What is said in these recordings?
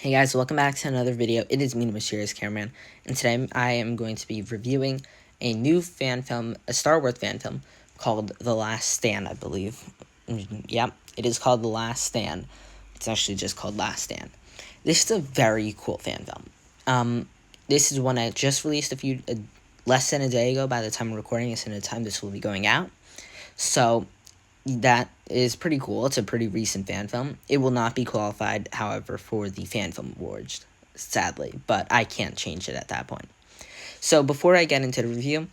Hey guys, welcome back to another video. It is me, the Mysterious Cameraman, and today I am going to be reviewing a new fan film, a Star Wars fan film, called The Last Stand, I believe. Yep, it is called The Last Stand. It's actually just called Last Stand. This is a very cool fan film. This is one I just released less than a day ago by the time I'm recording this and the time this will be going out. So, that is pretty cool. It's a pretty recent fan film. It will not be qualified, however, for the Fan Film Awards, sadly, but I can't change it at that point. So before I get into the review,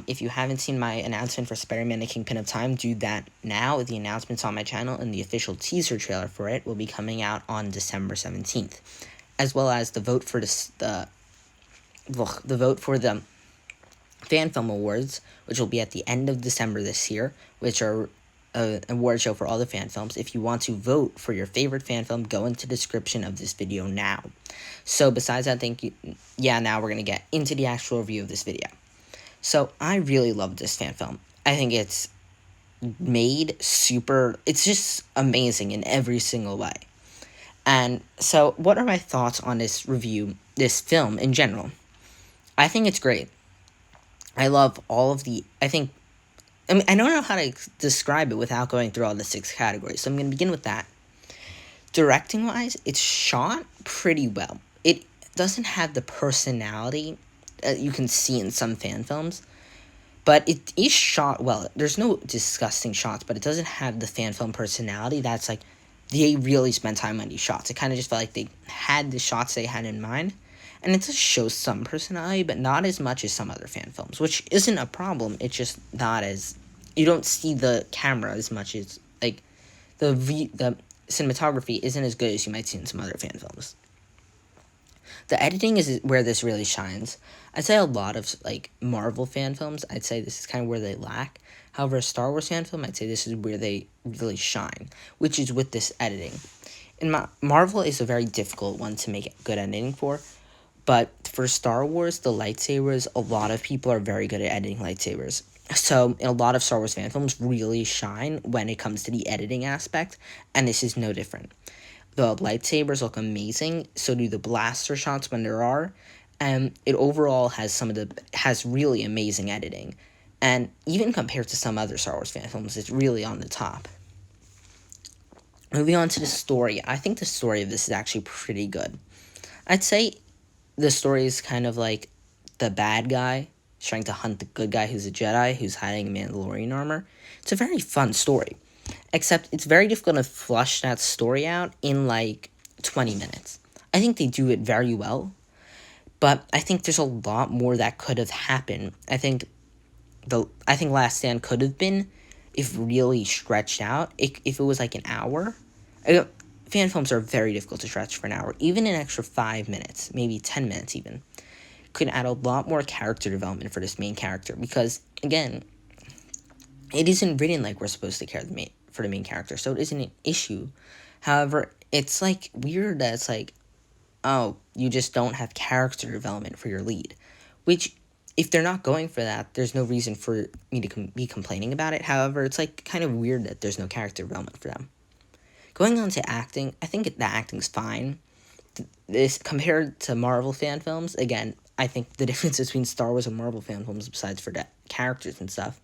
if you haven't seen my announcement for Spider-Man: The Kingpin of Time, do that now. The announcement's on my channel, and the official teaser trailer for it will be coming out on December 17th, as well as the vote for the vote for the Fan Film Awards, which will be at the end of December this year, which are an award show for all the fan films. If you want to vote for your favorite fan film, go into the description of this video now. So besides that, now we're going to get into the actual review of this video. So I really love this fan film. I think it's it's just amazing in every single way. And so what are my thoughts on this film in general? I think it's great. I love I don't know how to describe it without going through all the 6 categories, so I'm going to begin with that. Directing-wise, it's shot pretty well. It doesn't have the personality you can see in some fan films, but it is shot well. There's no disgusting shots, but it doesn't have the fan film personality that's like, they really spent time on these shots. It kind of just felt like they had the shots they had in mind, and it does show some personality, but not as much as some other fan films, which isn't a problem. It's just not as, you don't see the camera as much as, like, the cinematography isn't as good as you might see in some other fan films. The editing is where this really shines. I'd say a lot of, like, Marvel fan films, I'd say this is kind of where they lack. However, a Star Wars fan film, I'd say this is where they really shine, which is with this editing. And Marvel is a very difficult one to make good editing for. But for Star Wars, the lightsabers, a lot of people are very good at editing lightsabers. So, a lot of Star Wars fan films really shine when it comes to the editing aspect, and this is no different. The lightsabers look amazing, so do the blaster shots when there are, and it overall has really amazing editing. And even compared to some other Star Wars fan films, it's really on the top. Moving on to the story, I think the story of this is actually pretty good. I'd say the story is kind of like the bad guy trying to hunt the good guy who's a Jedi, who's hiding Mandalorian armor. It's a very fun story, except it's very difficult to flush that story out in like 20 minutes. I think they do it very well, but I think there's a lot more that could have happened. I think Last Stand could have been, if really stretched out, if it was like an hour. Fan films are very difficult to stretch for an hour. Even an extra 5 minutes, maybe 10 minutes even, could add a lot more character development for this main character. Because, again, it isn't written like we're supposed to care for the main character, so it isn't an issue. However, it's like weird that it's like, oh, you just don't have character development for your lead. Which, if they're not going for that, there's no reason for me to be complaining about it. However, it's like kind of weird that there's no character development for them. Going on to acting, I think the acting's fine. This, compared to Marvel fan films, again, I think the difference between Star Wars and Marvel fan films, besides for the characters and stuff,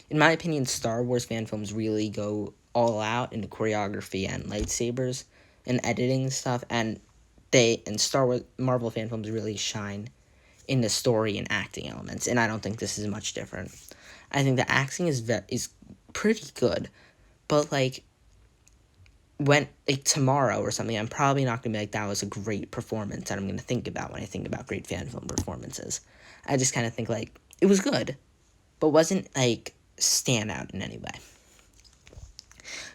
in my opinion, Star Wars fan films really go all out in the choreography and lightsabers and editing and stuff, and Marvel fan films really shine in the story and acting elements, and I don't think this is much different. I think the acting is pretty good, but like, when, like, tomorrow or something, I'm probably not going to be like, that was a great performance that I'm going to think about when I think about great fan film performances. I just kind of think, like, it was good, but wasn't, like, stand out in any way.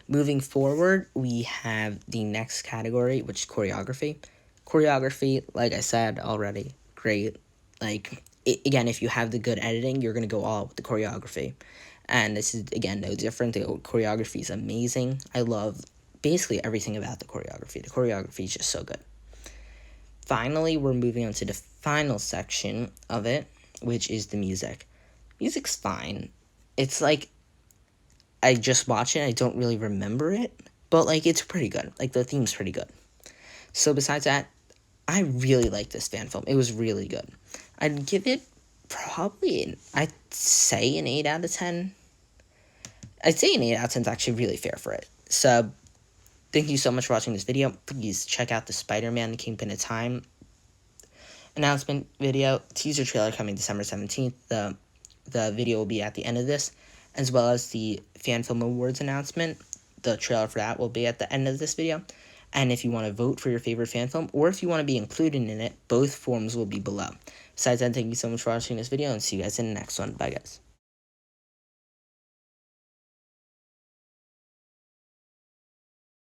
Moving forward, we have the next category, which is choreography. Choreography, like I said already, great. Like, again, if you have the good editing, you're going to go all out with the choreography. And this is, again, no different. The choreography is amazing. I love basically everything about the choreography. The choreography is just so good. Finally, we're moving on to the final section of it, which is the music. Music's fine. It's like, I just watched it, I don't really remember it, but like, it's pretty good. Like, the theme's pretty good. So besides that, I really like this fan film. It was really good. I'd give it probably, I'd say an 8 out of 10. I'd say an 8 out of 10 is actually really fair for it. So, thank you so much for watching this video. Please check out the Spider-Man Kingpin of Time announcement video. Teaser trailer coming December 17th. The video will be at the end of this, as well as the Fan Film Awards announcement. The trailer for that will be at the end of this video. And if you want to vote for your favorite fan film, or if you want to be included in it, both forms will be below. Besides that, thank you so much for watching this video, and see you guys in the next one. Bye, guys.